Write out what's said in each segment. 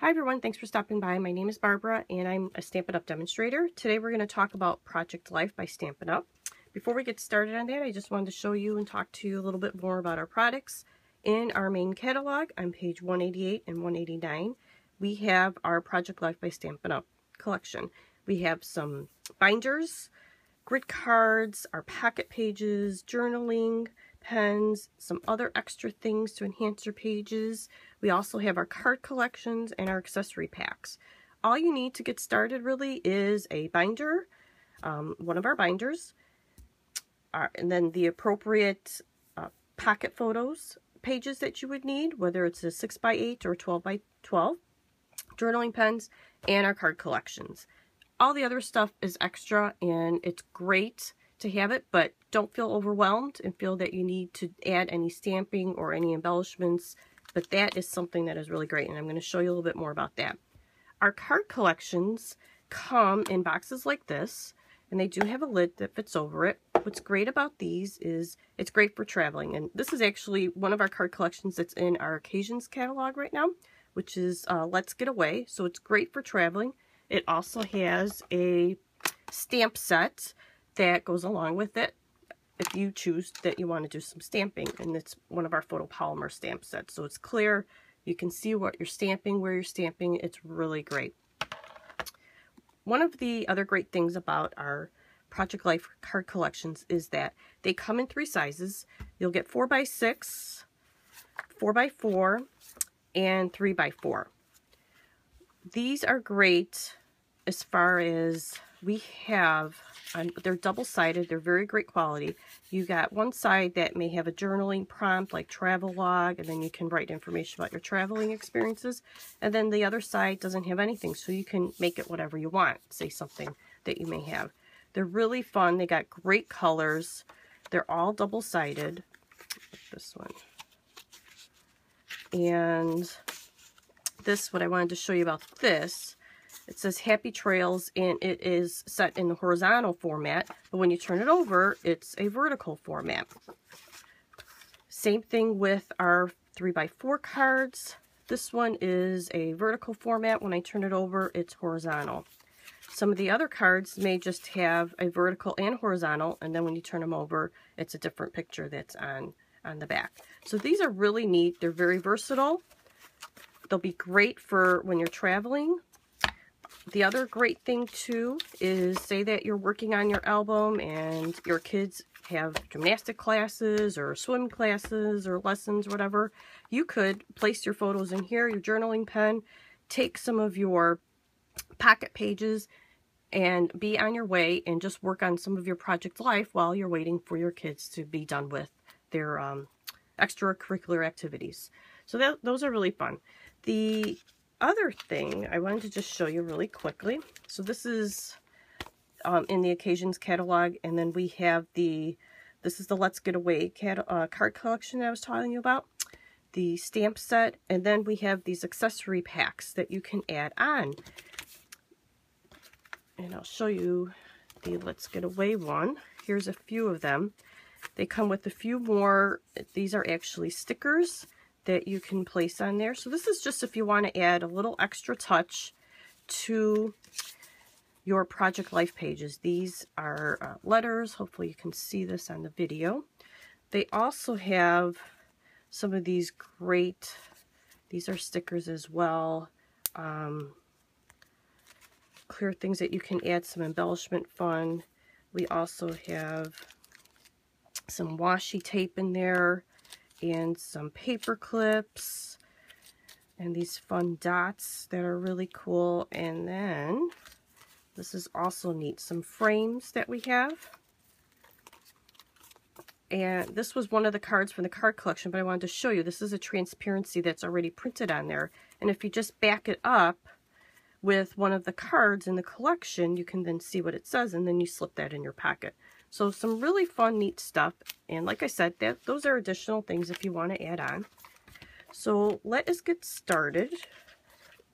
Hi everyone, thanks for stopping by. My name is Barbara and I'm a Stampin' Up demonstrator. Today we're going to talk about Project Life by Stampin' Up. Before we get started on that, I just wanted to show you and talk to you a little bit more about our products. In our main catalog on page 188 and 189, we have our Project Life by Stampin' Up collection. We have some binders, grid cards, our pocket pages, journaling, pens, some other extra things to enhance your pages. We also have our card collections and our accessory packs. All you need to get started really is a binder, one of our binders, and then the appropriate pocket photos pages that you would need, whether it's a 6x8 or 12x12, journaling pens, and our card collections. All the other stuff is extra and it's great to have it, but don't feel overwhelmed and feel that you need to add any stamping or any embellishments, but that is something that is really great, and I'm going to show you a little bit more about that. Our card collections come in boxes like this, and they do have a lid that fits over it. What's great about these is it's great for traveling, and this is actually one of our card collections that's in our occasions catalog right now, which is Let's Get Away, so it's great for traveling. It also has a stamp set that goes along with it if you choose that you want to do some stamping, and it's one of our photopolymer stamp sets, so it's clear, you can see what you're stamping, where you're stamping. It's really great. One of the other great things about our Project Life card collections is that they come in 3 sizes. You'll get 4x6, 4x4, and 3x4. These are great as far as we have, they're double-sided, they're very great quality. You got one side that may have a journaling prompt like travel log, and then you can write information about your traveling experiences, and then the other side doesn't have anything, so you can make it whatever you want, say something that you may have. They're really fun, they got great colors, they're all double-sided. This one. And this, what I wanted to show you about this, it says Happy Trails, and it is set in the horizontal format, but when you turn it over, it's a vertical format. Same thing with our 3x4 cards. This one is a vertical format. When I turn it over, it's horizontal. Some of the other cards may just have a vertical and horizontal, and then when you turn them over, it's a different picture that's on the back. So these are really neat. They're very versatile. They'll be great for when you're traveling. The other great thing too is, say that you're working on your album and your kids have gymnastic classes or swim classes or lessons, whatever. You could place your photos in here, your journaling pen, take some of your pocket pages and be on your way and just work on some of your Project Life while you're waiting for your kids to be done with their extracurricular activities. So those are really fun. The other thing I wanted to just show you really quickly. So this is in the occasions catalog, and then we have this is the Let's Get Away card collection that I was telling you about, the stamp set, and then we have these accessory packs that you can add on. And I'll show you the Let's Get Away one. Here's a few of them. They come with a few more. These are actually stickers that you can place on there. So this is just if you want to add a little extra touch to your Project Life pages. These are letters. Hopefully you can see this on the video. They also have some of these great, these are stickers as well. Clear things that you can add some embellishment fun. We also have some washi tape in there, and some paper clips, and these fun dots that are really cool. And then this is also neat, some frames that we have. And this was one of the cards from the card collection, but I wanted to show you, this is a transparency that's already printed on there, and if you just back it up with one of the cards in the collection, you can then see what it says, and then you slip that in your pocket. So some really fun, neat stuff. And like I said, those are additional things if you want to add on. So let us get started.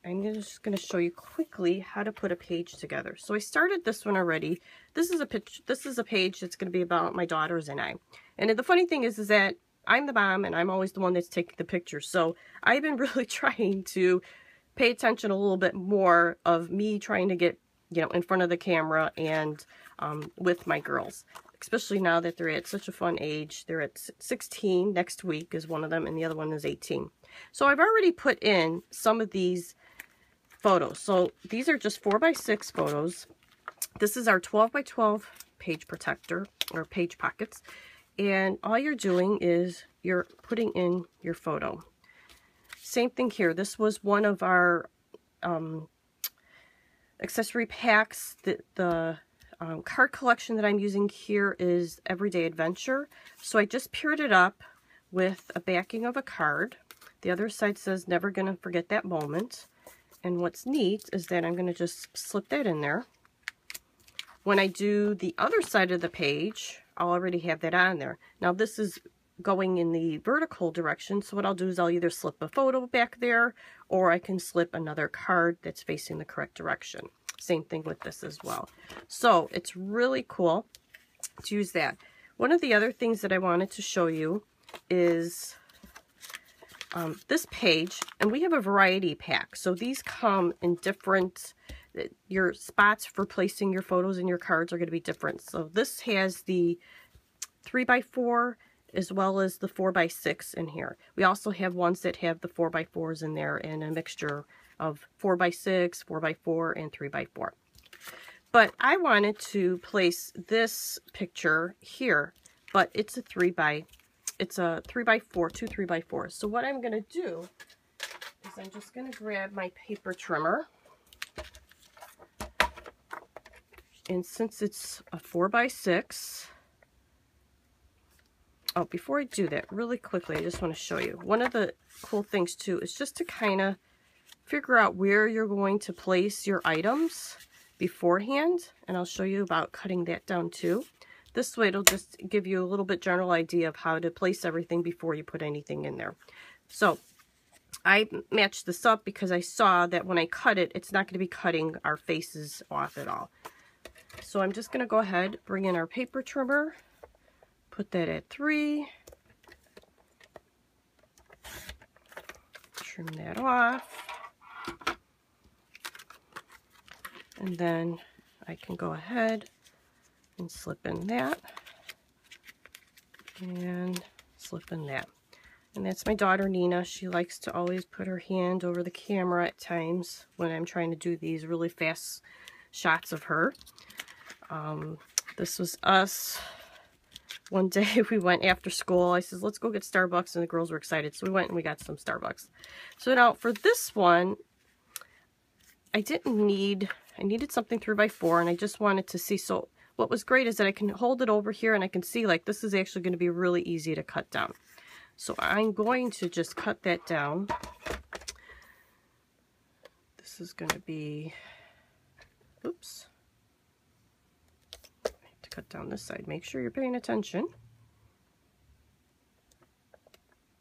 I'm just going to show you quickly how to put a page together. So I started this one already. This is a page that's going to be about my daughters and I. And the funny thing is that I'm the mom and I'm always the one that's taking the pictures. So I've been really trying to pay attention a little bit more of me trying to get, you know, in front of the camera and with my girls, especially now that they're at such a fun age. They're at 16, next week is one of them, and the other one is 18. So I've already put in some of these photos. So these are just 4x6 photos. This is our 12x12 page protector, or page pockets. And all you're doing is you're putting in your photo. Same thing here. This was one of our accessory packs. The card collection that I'm using here is Everyday Adventure. So I just paired it up with a backing of a card. The other side says never gonna forget that moment. And what's neat is that I'm gonna just slip that in there. When I do the other side of the page, I'll already have that on there. Now this is going in the vertical direction, so what I'll do is I'll either slip a photo back there, or I can slip another card that's facing the correct direction. Same thing with this as well. So it's really cool to use that. One of the other things that I wanted to show you is this page, and we have a variety pack. So these come in different, your spots for placing your photos and your cards are going to be different. So this has the 3x4 as well as the 4x6 in here. We also have ones that have the 4x4s in there and a mixture of 4x6, 4x4, and 3x4. But I wanted to place this picture here, but it's a 3x4, two 3x4s. So what I'm going to do is I'm just going to grab my paper trimmer. And since it's a 4x6, oh, before I do that, really quickly, I just want to show you. One of the cool things too is just to kind of figure out where you're going to place your items beforehand. And I'll show you about cutting that down too. This way it'll just give you a little bit general idea of how to place everything before you put anything in there. So I matched this up because I saw that when I cut it, it's not going to be cutting our faces off at all. So I'm just going to go ahead, bring in our paper trimmer, put that at 3, trim that off, and then I can go ahead and slip in that, and slip in that. And that's my daughter Nina. She likes to always put her hand over the camera at times when I'm trying to do these really fast shots of her. This was us. One day we went after school. I says, let's go get Starbucks, and the girls were excited. So we went and we got some Starbucks. So now for this one, I needed something 3x4, and I just wanted to see. So what was great is that I can hold it over here and I can see like this is actually going to be really easy to cut down. So I'm going to just cut that down. This is going to be, oops. Cut down this side. Make sure you're paying attention.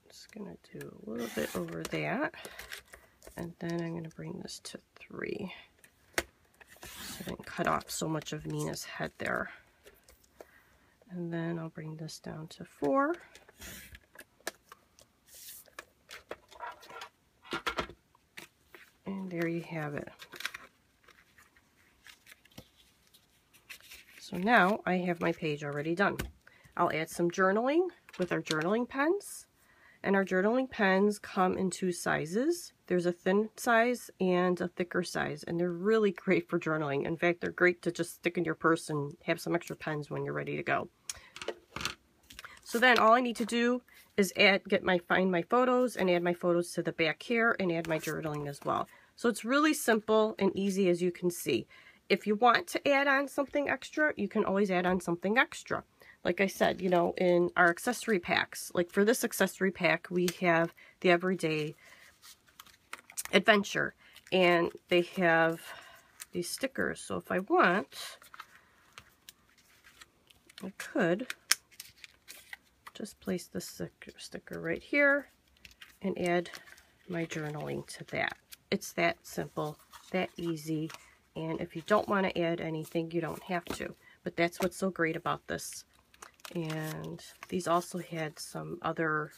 Just gonna do a little bit over that, and then I'm gonna bring this to 3 so I didn't cut off so much of Nina's head there. And then I'll bring this down to 4. And there you have it. So now I have my page already done. I'll add some journaling with our journaling pens. And our journaling pens come in 2 sizes. There's a thin size and a thicker size. And they're really great for journaling. In fact, they're great to just stick in your purse and have some extra pens when you're ready to go. So then all I need to do is find my photos and add my photos to the back here and add my journaling as well. So it's really simple and easy, as you can see. If you want to add on something extra, you can always add on something extra. Like I said, you know, in our accessory packs, like for this accessory pack, we have the Everyday Adventure, and they have these stickers. So if I want, I could just place this sticker right here and add my journaling to that. It's that simple, that easy. And if you don't want to add anything, you don't have to. But that's what's so great about this. And these also had some other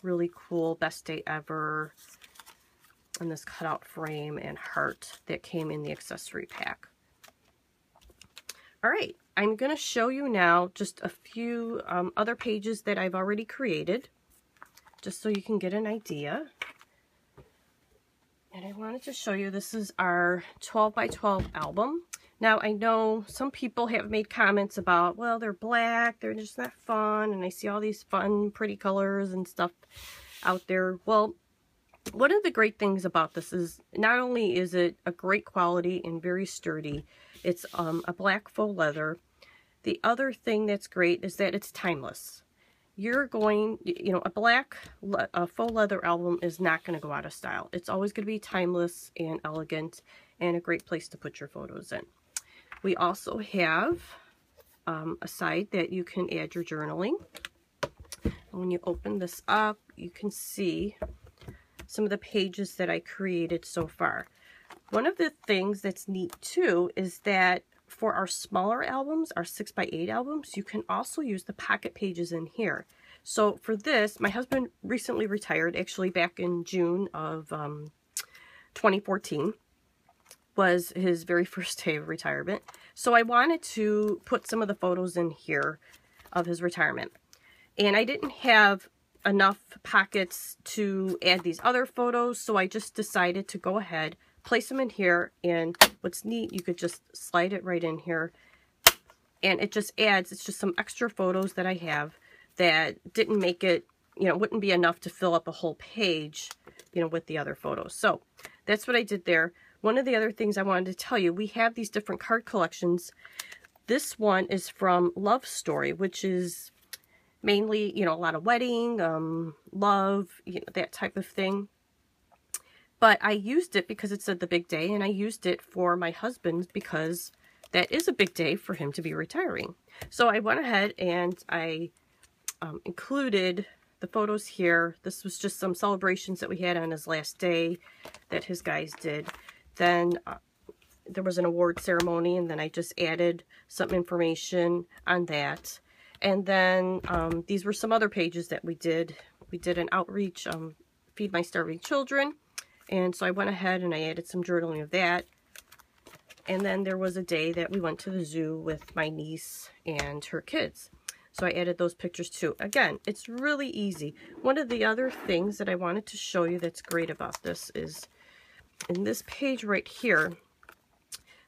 really cool best day ever and this cutout frame and heart that came in the accessory pack. All right, I'm going to show you now just a few other pages that I've already created, just so you can get an idea. And I wanted to show you, this is our 12 by 12 album. Now, I know some people have made comments about, well, they're black, they're just not fun, and I see all these fun, pretty colors and stuff out there. Well, one of the great things about this is not only is it a great quality and very sturdy, it's a black faux leather. The other thing that's great is that it's timeless. You're going, you know, a faux leather album is not going to go out of style. It's always going to be timeless and elegant and a great place to put your photos in. We also have a side that you can add your journaling. When you open this up, you can see some of the pages that I created so far. One of the things that's neat too is that for our smaller albums, our 6x8 albums, you can also use the pocket pages in here. So for this, my husband recently retired, actually back in June of 2014 was his very first day of retirement. So I wanted to put some of the photos in here of his retirement. And I didn't have enough pockets to add these other photos, so I just decided to go ahead, place them in here, and what's neat, you could just slide it right in here, and it just adds, it's just some extra photos that I have that didn't make it, you know, wouldn't be enough to fill up a whole page, you know, with the other photos. So that's what I did there. One of the other things I wanted to tell you, we have these different card collections. This one is from Love Story, which is mainly, you know, a lot of wedding, love, you know, that type of thing. But I used it because it said the big day, and I used it for my husband because that is a big day for him to be retiring. So I went ahead and I included the photos here. This was just some celebrations that we had on his last day that his guys did. Then there was an award ceremony, and then I just added some information on that. And then these were some other pages that we did. We did an outreach, Feed My Starving Children. And so I went ahead and I added some journaling of that. And then there was a day that we went to the zoo with my niece and her kids. So I added those pictures too. Again, it's really easy. One of the other things that I wanted to show you that's great about this is in this page right here,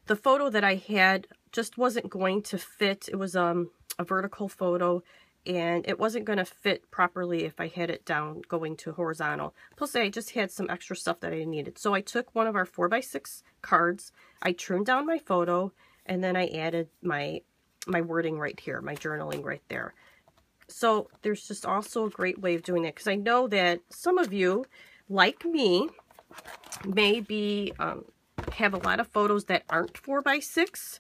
the photo that I had just wasn't going to fit. It was a vertical photo, and it wasn't going to fit properly if I had it down going to horizontal. Plus, I just had some extra stuff that I needed. So I took one of our 4x6 cards, I trimmed down my photo, and then I added my wording right here, my journaling right there. So there's just also a great way of doing that, because I know that some of you, like me, maybe have a lot of photos that aren't 4x6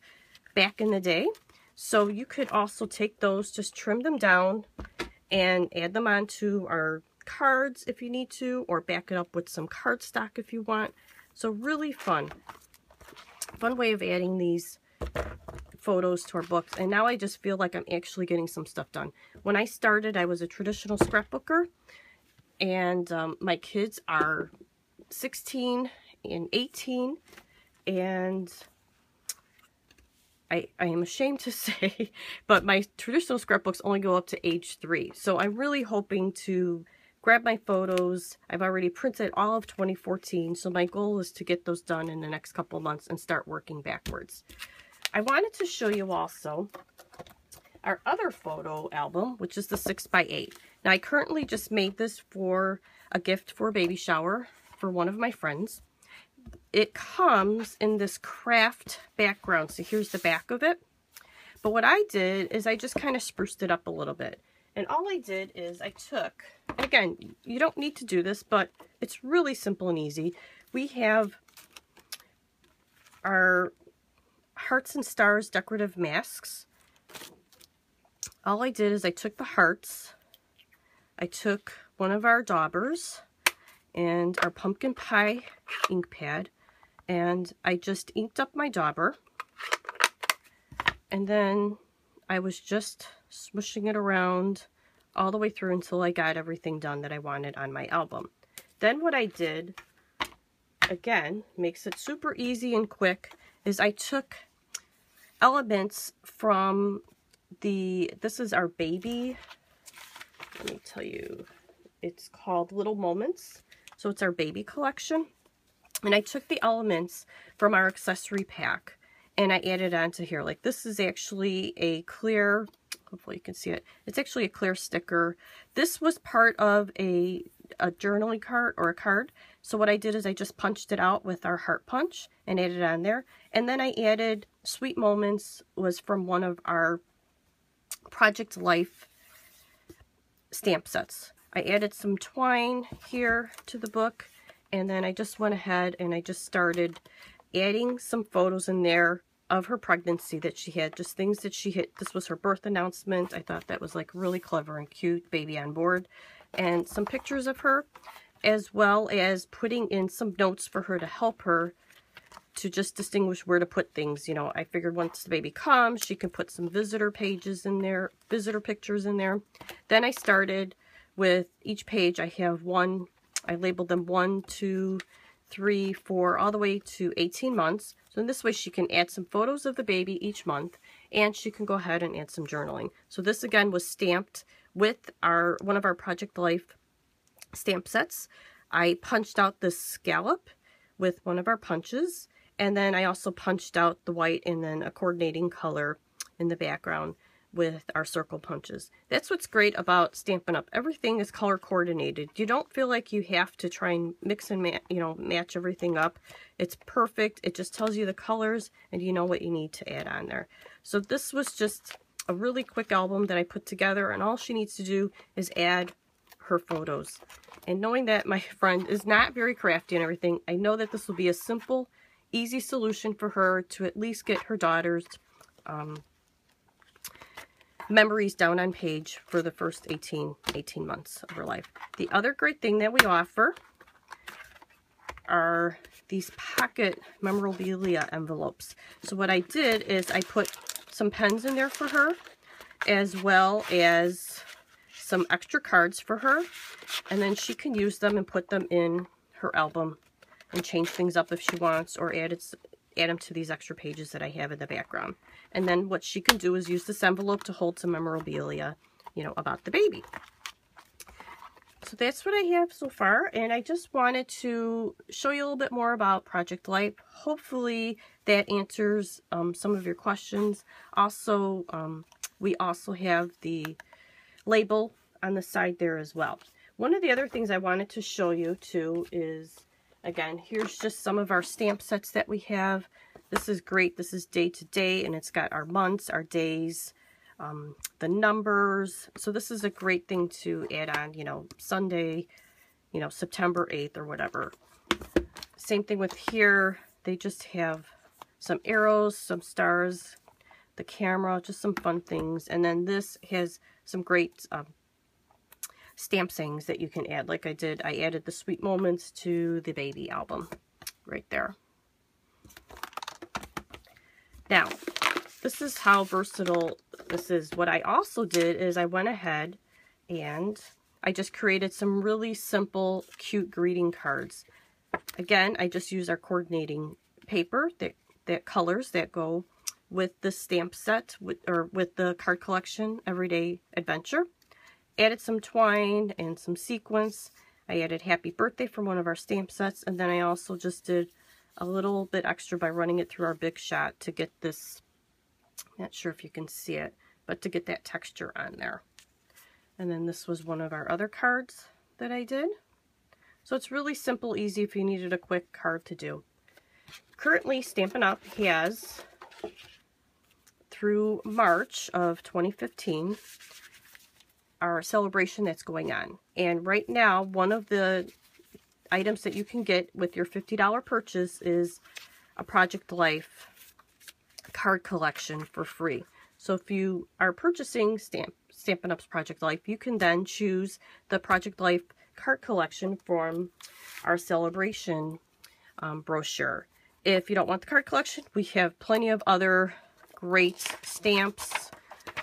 back in the day. So you could also take those, just trim them down and add them onto our cards if you need to, or back it up with some cardstock if you want. So really fun way of adding these photos to our books. And now I just feel like I'm actually getting some stuff done. When I started, I was a traditional scrapbooker, and my kids are 16 and 18, and I am ashamed to say, but my traditional scrapbooks only go up to age 3. So I'm really hoping to grab my photos. I've already printed all of 2014, so my goal is to get those done in the next couple months and start working backwards. I wanted to show you also our other photo album, which is the 6x8. Now, I currently just made this for a gift for a baby shower for one of my friends. It comes in this craft background, so here's the back of it. But what I did is I just kind of spruced it up a little bit. And all I did is I took, again, you don't need to do this, but it's really simple and easy. We have our Hearts and Stars decorative masks. All I did is I took the hearts, I took one of our daubers and our pumpkin pie ink pad, and I just inked up my dauber, and then I was just smooshing it around all the way through until I got everything done that I wanted on my album. Then what I did again, makes it super easy and quick, is I took elements from this is our baby, let me tell you, it's called Little Moments. So it's our baby collection. And I took the elements from our accessory pack and I added onto here. Like, this is actually a clear, hopefully you can see it. It's actually a clear sticker. This was part of a journaling card or a card. So what I did is I just punched it out with our heart punch and added it on there. And then I added Sweet Moments, was from one of our Project Life stamp sets. I added some twine here to the book, and then I just went ahead and I just started adding some photos in there of her pregnancy that she had, just things that she hit. This was her birth announcement. I thought that was like really clever and cute, baby on board, and some pictures of her, as well as putting in some notes for her to help her to just distinguish where to put things. You know, I figured once the baby comes, she can put some visitor pages in there, visitor pictures in there. Then I started with each page. I have one, I labeled them 1, 2, 3, 4, all the way to 18 months. So in this way she can add some photos of the baby each month, and she can go ahead and add some journaling. So this again was stamped with one of our Project Life stamp sets. I punched out this scallop with one of our punches, and then I also punched out the white and then a coordinating color in the background with our circle punches. That's what's great about Stampin' Up. Everything is color coordinated. You don't feel like you have to try and mix and match everything up. It's perfect. It just tells you the colors and you know what you need to add on there. So this was just a really quick album that I put together, and all she needs to do is add her photos. And knowing that my friend is not very crafty and everything, I know that this will be a simple, easy solution for her to at least get her daughter's memories down on page for the first 18 months of her life. The other great thing that we offer are these pocket memorabilia envelopes. So what I did is I put some pens in there for her, as well as some extra cards for her, and then she can use them and put them in her album and change things up if she wants, or add them to these extra pages that I have in the background. And then what she can do is use this envelope to hold some memorabilia, you know, about the baby. So that's what I have so far, and I just wanted to show you a little bit more about Project Life. Hopefully that answers some of your questions. Also, we also have the label on the side there as well. One of the other things I wanted to show you too is, again, here's just some of our stamp sets that we have. This is great. This is day to day, and it's got our months, our days, the numbers. So this is a great thing to add on, you know, Sunday, you know, September 8th or whatever. Same thing with here. They just have some arrows, some stars, the camera, just some fun things. And then this has some great stamp sayings that you can add. Like I did, I added the Sweet Moments to the baby album right there. Now, this is how versatile this is. What I also did is I went ahead and I just created some really simple, cute greeting cards. Again, I just use our coordinating paper, that colors that go with the stamp set, with the card collection, Everyday Adventure. Added some twine and some sequins. I added Happy Birthday from one of our stamp sets, and then I also just did a little bit extra by running it through our Big Shot to get this, not sure if you can see it, but to get that texture on there. And then this was one of our other cards that I did. So it's really simple, easy if you needed a quick card to do. Currently, Stampin' Up! Has, through March of 2015, our celebration that's going on. And right now, one of the items that you can get with your $50 purchase is a Project Life card collection for free. So if you are purchasing Stampin' Up's Project Life, you can then choose the Project Life card collection from our celebration brochure. If you don't want the card collection, we have plenty of other great stamps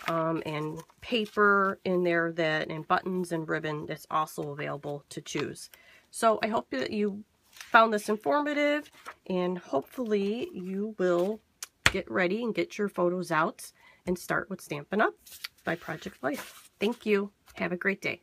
and paper in there, and buttons and ribbon that's also available to choose. So I hope that you found this informative, and hopefully you will get ready and get your photos out and start with Stampin' Up! By Project Life. Thank you. Have a great day.